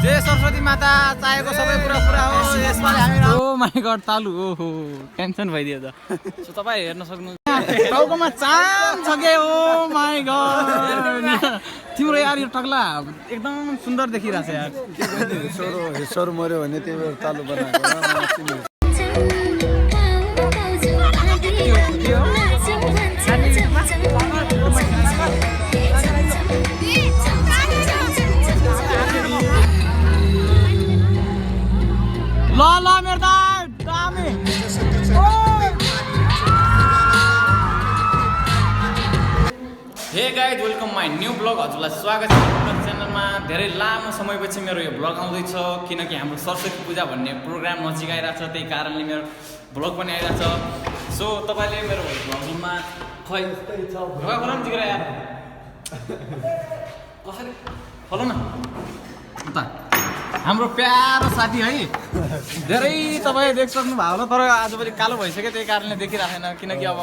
जय सरस्वती माता चाहेको सबै कुरा पुरा हो यसपालि हामी ओ माई गड तालु ओहो टेन्सन भइदियो त सो तपाईँ हेर्न सक्नुहुन्छ टाउकोमा चाम छ के ओ माई गड तिम्रो यार यो टक्ला एकदम सुन्दर देखिरहेछ यार हिस्सोर मर्यो भने त्यही भएर तालु बनाएको ल ल मेरो दामी hey guys welcome my new blog हजुरलाई स्वागत छ हाम्रो च्यानलमा धेरै लामो समयपछि मेरो यो ब्लग आउँदैछ किनकि हाम्रो सरस्वती पूजा भन्ने प्रोग्राम नजिक आइरहेछ त्यही कारणले मेरो ब्लग पनि आइरहेछ सो तपाईँले मेरो ब्लगमा खै जिग्रा यार कसरी फलो न उता हाम्रो प्यारो साथी है धेरै तपाईँ देखिसक्नु भएको होला तर आजभोलि कालो भइसक्यो त्यही कारणले देखिरहेन किनकि अब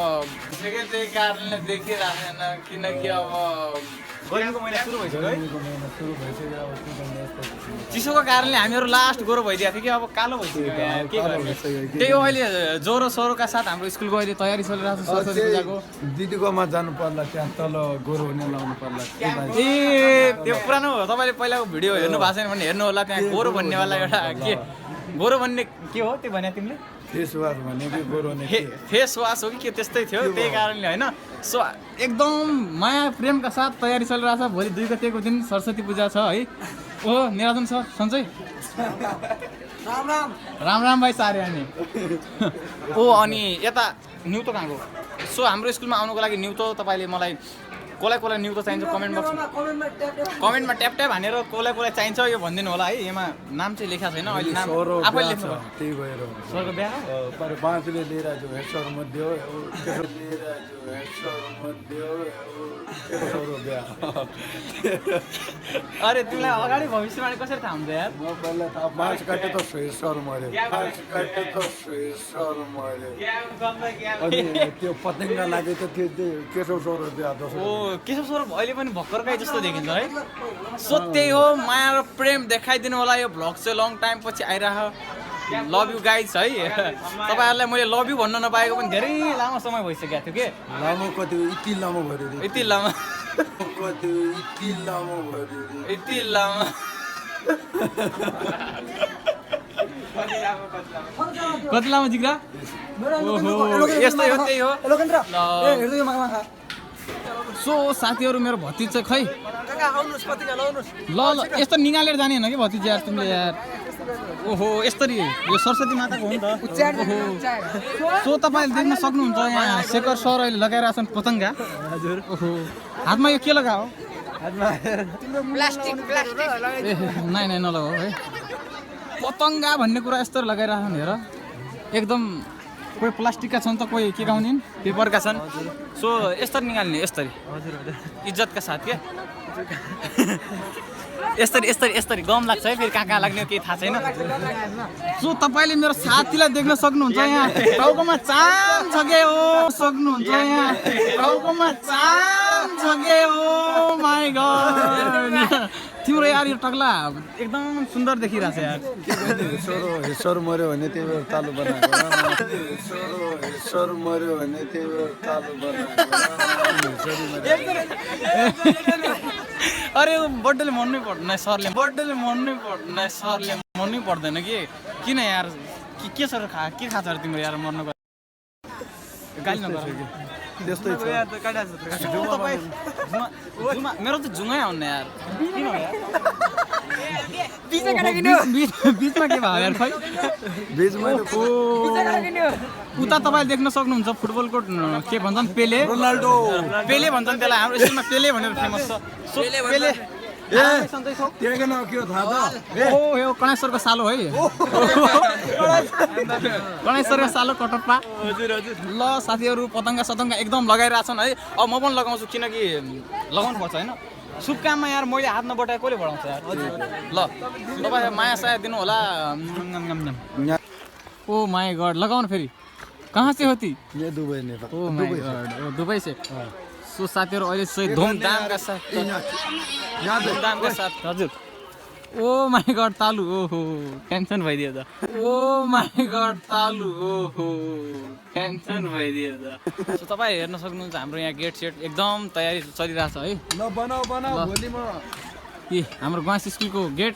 गर्मीको महिना सुरु भइसक्यो है चिसोको कारणले हामीहरू लास्ट गोरो भइदिएको थियो कि अब कालो भइसक्यो के गर्ने त्यही हो अहिले जोरो सोरोका साथ हाम्रो स्कुलको अहिले तयारी चलिरहेको छ सरस्वती पूजाको दिदीकोमा जानु पर्ला त्यहाँ तल गोरो हुने लाउनु पर्ला ए त्यो पुरानो हो तपाईँले पहिलाको भिडियो हेर्नु भएको छैन भने हेर्नु होला त्यहाँ गोरो भन्नेवाला एउटा के गोरो भन्ने के हो त्यो भने तिमीले फेस वास भनेको गोरो हुने फेस वास हो कि के त्यस्तै थियो त्यही कारणले होइन सो एकदम माया प्रेमका साथ तयारी चलिरहेछ भोलि 2 गतेको दिन सरस्वती पूजा छ है ओ निराजन सर सन्चै राम राम भाइ सारे अनि ओ अनि यता न्युतो कहाँको सो हाम्रो स्कुलमा आउनुको लागि न्युतो तपाईँले मलाई कसलाई न्युतो चाहिन्छ कमेन्टमा ट्याप ट्याप हानेर कसलाई चाहिन्छ यो भनिदिनु होला है यसमा नाम चाहिँ लेखा छैन अहिले नाम आफैले लेख्नु त्यही भएर सरको बिहा पर बाँचले लिएर जो हेडसर मध्ये हो अरे तिमीलाई अगाडि भविष्यवाणी कसरी थाहा हुन्छ यार म पहिला थाहा बाँच काटे त हेडसर मर्यो अनि त्यो पतङ्ग लाग्यो त त्यो केशव सर बिहा ओ केशव सर अहिले पनि भर्खरकै जस्तो देखिन्छ है सो त्यही हो माया र प्रेम देखाइदिनु होला यो भ्लग चाहिँ लङ टाइम पछि आइरह लभ यु गाइज है तपाईँहरूलाई मैले लभ यु भन्न नपाएको पनि धेरै लामो समय भइसकेको थियो कि लामो कति यति लामो भयो यति लामो कति लामो जिग्रा यस्तै हो त्यही हो सो साथीहरू मेरो भतिज चाहिँ खै ल यस्तो निगालेर जाने होइन कि भतिज यार तिमीले यार ओहो यसरी यो सरस्वती माताको हो नि त ओहो सो तपाईँले देख्न सक्नुहुन्छ यहाँ शेखर सर अहिले लगाइरहेछन् पतङ्गा हजुर ओहो हातमा यो के लगाओ ए नाइ नलगाऊ है पतङ्गा भन्ने कुरा यस्तो लगाइरहेछन् हेर एकदम कोही प्लास्टिकका छन् त कोही के गाउने पेपरका छन् सो यस्तरी निकाल्ने यस्तरी इज्जतका साथ के यस्तरी गम लाग्छ है फेरि कहाँ लाग्ने केही थाहा छैन सो तपाईँले मेरो साथीलाई देख्न सक्नुहुन्छ यहाँ टाउकोमा चाम छ के हो सक्नुहुन्छ यहाँ टाउकोमा चाम छ के हो माई गड तिम्रो यार यो टक्ला एकदम सुन्दर देखिरहेछ यार हेडसर मर्यो भने त्यही भएर तालु बनाएको हेडसर मर्यो भने त्यही भएर तालु बनाएको अरे बर्थडेले भन्नै पर्दैन सरले भन्नै पर्दैन कि किन यार के छ के खाछ अरे तिम्रो यार मर्नको गाली नगर त्यस्तै छ मेरो त जुङै आउनु यार किन हो यार बिचमा के भयो यार खै उता तपाईँले देख्न सक्नुहुन्छ फुटबलको के भन्छन् पेले रोनाल्डो पेले भन्छन् त्यसलाई हाम्रो स्कुलमा पेले भनेर फेमस छ पेले यो कणेश्वरको सालो है कणेश्वरको सालो कटप्पा हजुर ल साथीहरू पतङ्गा सतङ्गा एकदम लगाइरहेछन् है अब म पनि लगाउँछु किनकि लगाउनु पर्छ होइन शुभ काममा यार मैले हात नबटाए कसले बढाउँछ यार ल तपाईँ माया साया दिनु होला ओ माई गड लगाउनु फेरि कहाँ से होती ये Dubai Nepal oh my god Dubai से सो साथीहरु अहिले चाहिँ धुमधामका साथ हजुर ओ माई गड तालु ओहो टेन्सन भइदियो त ओ माई गड तालु ओहो टेन्सन भइदियो त सो तपाईँ हेर्न सक्नुहुन्छ हाम्रो यहाँ गेट सेट एकदम तयारी चलिरहेछ है ल बनाऊ भोलि म के हाम्रो गाँस स्कुलको गेट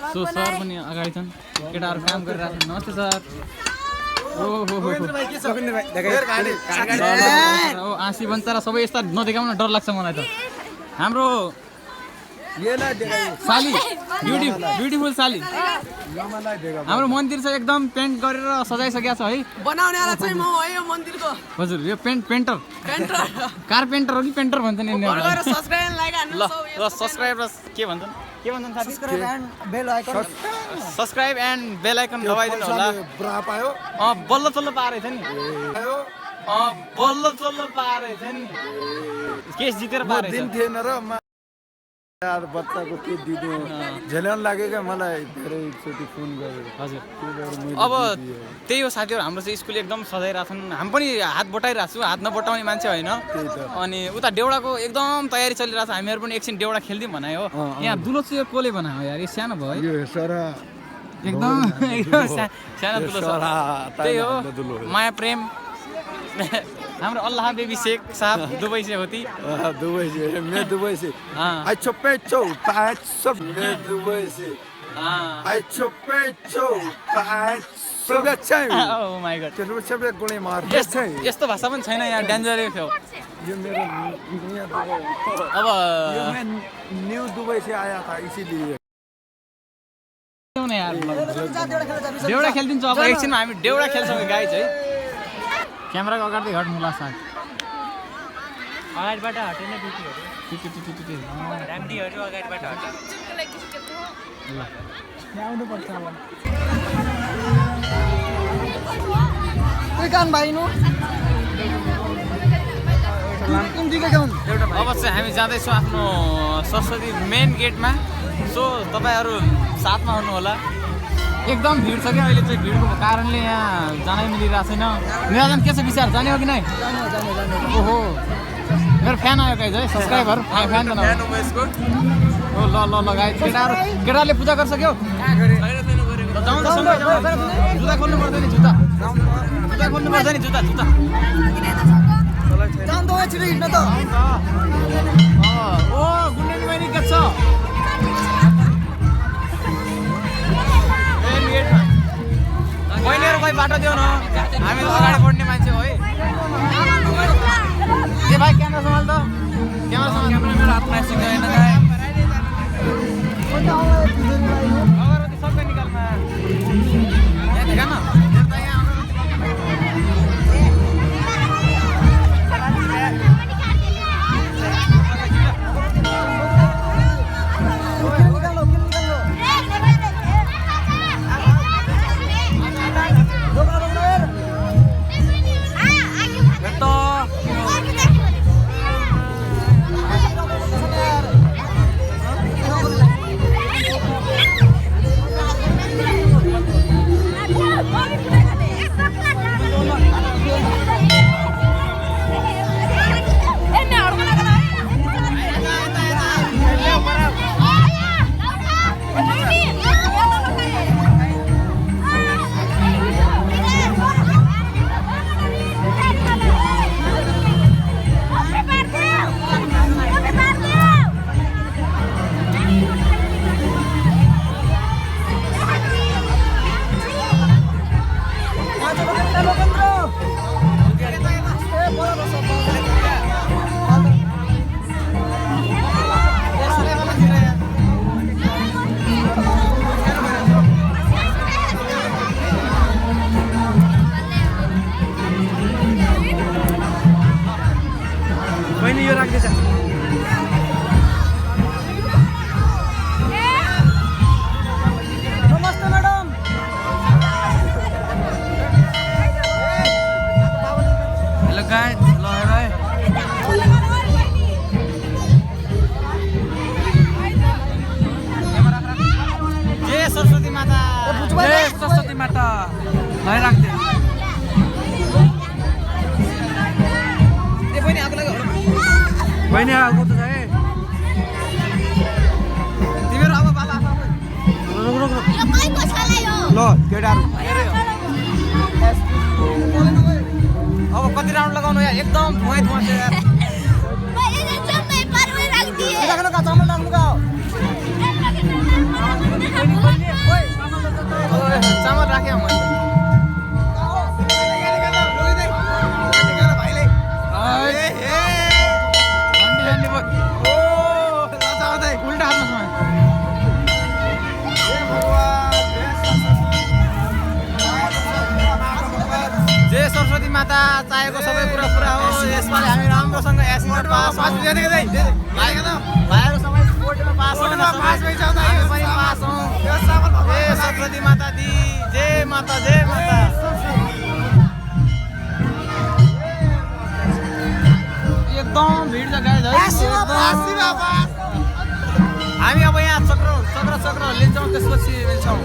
सो सर पनि अगाडि छन् केटाहरू काम गरिरहेको छन् नमस्ते सर ओ आँसी बन्छ र सबै यस्ता नदेखाउन डर लाग्छ मलाई त हाम्रो साली ब्युटिफुल साली हाम्रो मन्दिर चाहिँ एकदम पेन्ट गरेर सजाइसकेको छ है बनाउनेवाला चाहिँ म हो यो मन्दिरको हजुर यो पेन्टर कारपेन्टर हो कि पेन्टर भन्छन् ल सब्सक्राइब र के भन्छन् साथी सब्सक्राइब एन्ड बेल आइकन दबाइदिनु होला बल्ल चल्ल पारेछ नि केस जितेर पारेछ थिएन र यार बच्चाको के दिनु झेल्याउन लाग्यो क्या मलाई धेरैचोटि फोन गरेर हजुर अब त्यही हो साथीहरू हाम्रो चाहिँ स्कुल एकदम सजाइरहेको छन् हामी पनि हात बटाइरहेको छु हात नबटाउने मान्छे होइन अनि उता डेउडाको एकदम तयारी चलिरहेको छ हामीहरू पनि एकछिन डेउडा खेल्दिउँ भने हो यहाँ दुलो चाहिँ कसले बनायो यार यो सानो भयो एकदम सानो दुलो त्यही हो माया प्रेम हाम्रो अल्लाह बेबी शेख साहब दुबई से होती दुबई से मैं दुबई से अच्छा पेचो सब मैं दुबई से अच्छा पेचो सब अच्छा है ओ माय गॉड तेरो सब गोली मार यस्तो भाषा पनि छैन यहाँ डेन्जरै थियो यो मेरो दुनिया अब यो मैं न्यू दुबई से आया था इसीलिए यार डेउडा खेल्दिन्छौँ अब एकछिनमा हामी डेउडा खेल्छौँ गाइज है क्यामेराको अगाडि हट्नुला साथ अगाडिबाट हटेन रामडीहरू अगाडिबाट हट ल यहाँ आउनुपर्छ अब कान भाइनु अब चाहिँ हामी जाँदैछौँ आफ्नो सरस्वती मेन गेटमा सो तपाईँहरू साथमा हुनुहोला एकदम भिड छ क्या अहिले चाहिँ भिडको कारणले यहाँ जानै मिलिरहेको छैन निराजन के छ विचार जाने हो कि नै ओहो मेरो फ्यान आयो गाइज है सब्सक्राइबर फ्यान त ओ ल ल ल गाइज केटाहरूले पूजा गरिसक्यो जुत्ता खोल्नु पर्दैन जुत्ता खोल्नु पर्दैन जुत्ता ओ गुन्डेनी बहिनी के छ बहिनीहरू खोइ बाटो देऊ न हामी त अगाडि बढ्ने मान्छे हो है ए भाइ क्यामेरा सम्हाल त क्यामेरा हातमा सिक्दैन अगरबत्ती सबै निकाल्नु यहाँ देखा न सरस्वती माता राख्दै बहिनी आएको त तिमीहरू अब बाबा ल केटाहरु अब कति राउन्ड लगाउनु यार एकदम धुवाइ धुवाइ छ यार राख्नु का चामल राख्नु का चामल राख्या मैले उल्टा हातमा जय सरस्वती माता चाहेको सबै कुरा पुरा हो यसपालि हामी राम्रोसँग एसमा पास भाइहरु सबै स्पोर्टमा पास हौँ जय सरस्वती माता दी जय माता एकदम भिड छ गाइस हामी अब यहाँ चक्र लिन्छौँ त्यसपछि मिल्छौँ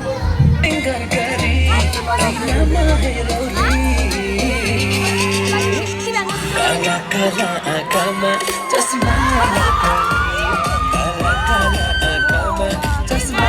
काला आँखामा चस्मा लगाउने काला आँखामा चस्मा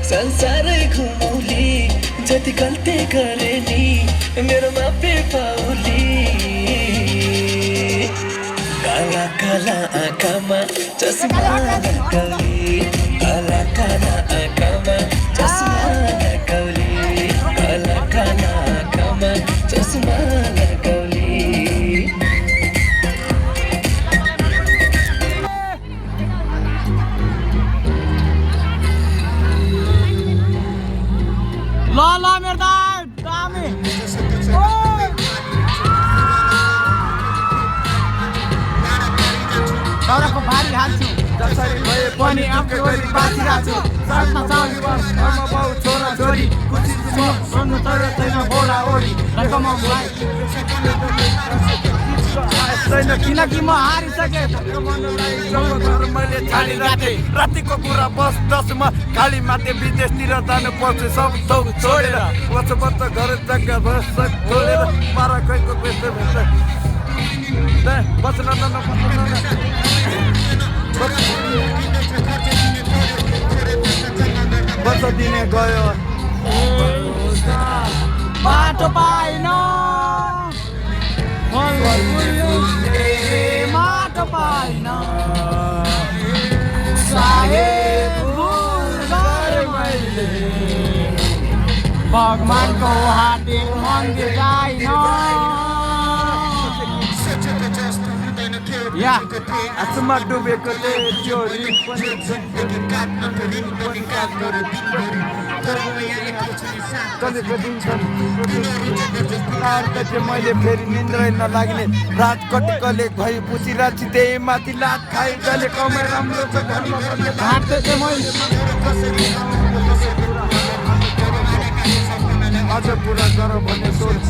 संसारै घुमौली जति गल्ती गरे नि मेरो माफी पाउली काला आँखामा चस्मा लगाउने काला आँखामा चस्मा लगाउने काला आँखामा चस्मा लगाउने ल मेरो दामी तरको भारी हाल्छु जसरी भए पनि आफ्नो बाँची राख्छु साथमा चाउली आमा बाउ छोरा छोरी खुसी सुन्नु तर छैन बोला ओली कमाउनुलाई किनकि म हारिसकेँ मैले छाडिराखेँ रातिको कुरा बस 10 मा खाली माथे विदेशतिर जानु पर्छ सब थोक छोडेर बच्चा घर जग्गा बस छोडेर पारा खैको बेच्छ बस्न बच्चा दिने गयो बाटो पाइन माटो पाइन भगवानको हाते मन्दिर जाइन या आसमा डुबेको मैले फेरि निन्द्रै नलाग्ने रात कटकले भई पुसी राति त्यही माथि लात खाइ जले कमाइ राम्रो छ घरमा अझ पुरा गर भन्ने सोच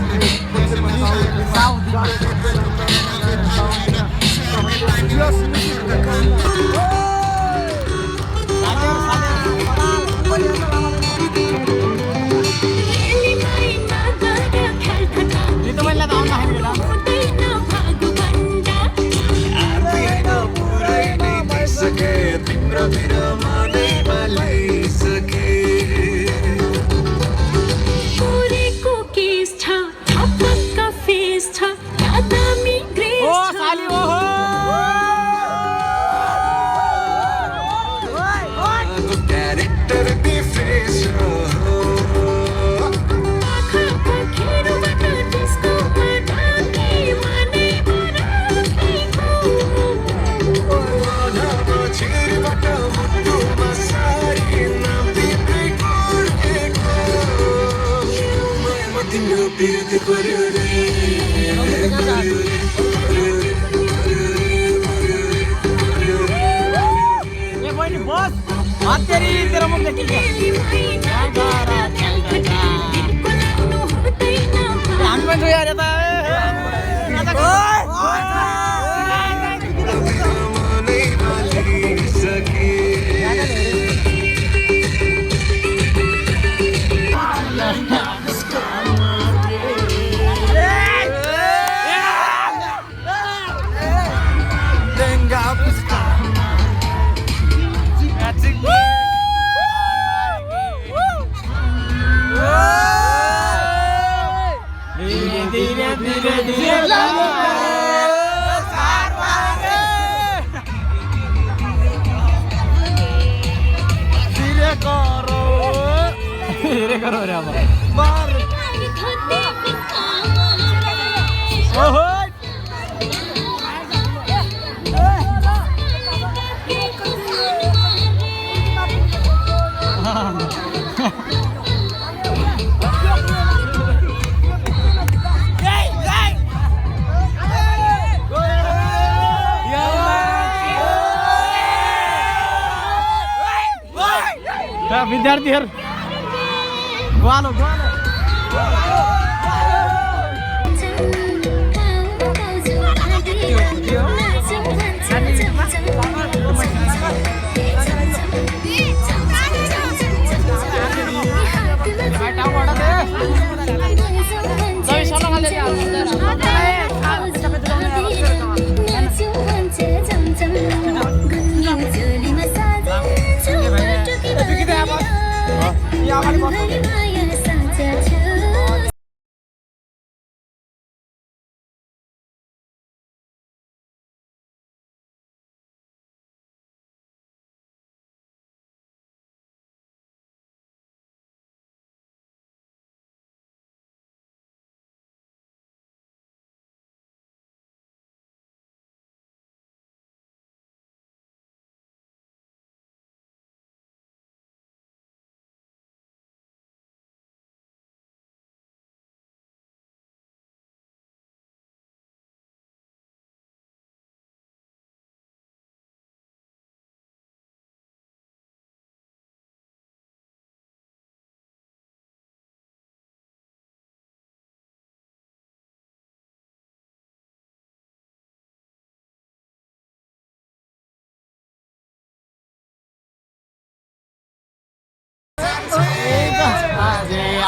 बिरुद पर्यो रे ए बहिनी बस हत्तेरी तेरो मुख देखि हामी पनि यार यता मनै भुलिसके धीरे करो रे अब ओहो विद्यार्थीहरु ग्वालो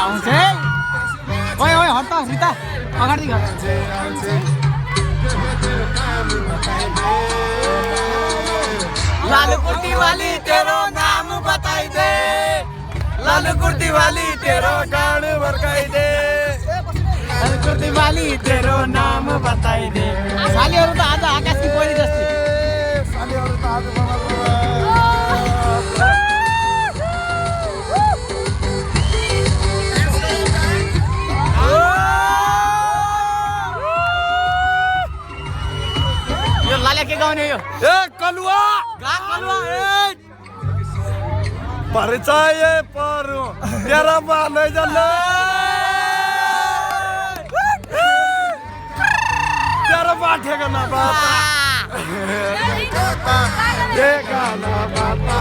आउँछ ओए ओए हट त रिता अगाडि गर लालू कुर्ती वाली तेरो नाम बताई दे लालू कुर्ती वाली तेरो गाड भर्काई दे लालू कुर्ती वाली तेरो नाम बताई दे सालीहरु त आज आकाशकी कोइली जस्तै सालीहरु त आज के गाउने यो ए कलुवा गा कलुवा ए परिचय परो तेरा बाले जल्ले तेरा बाठेगा ना बाता ये गाना बाता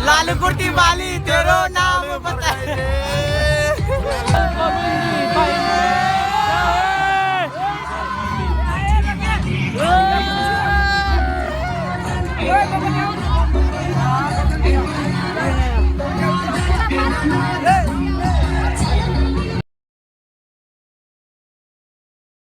लालू कुर्ती वाली तेरो नाम बता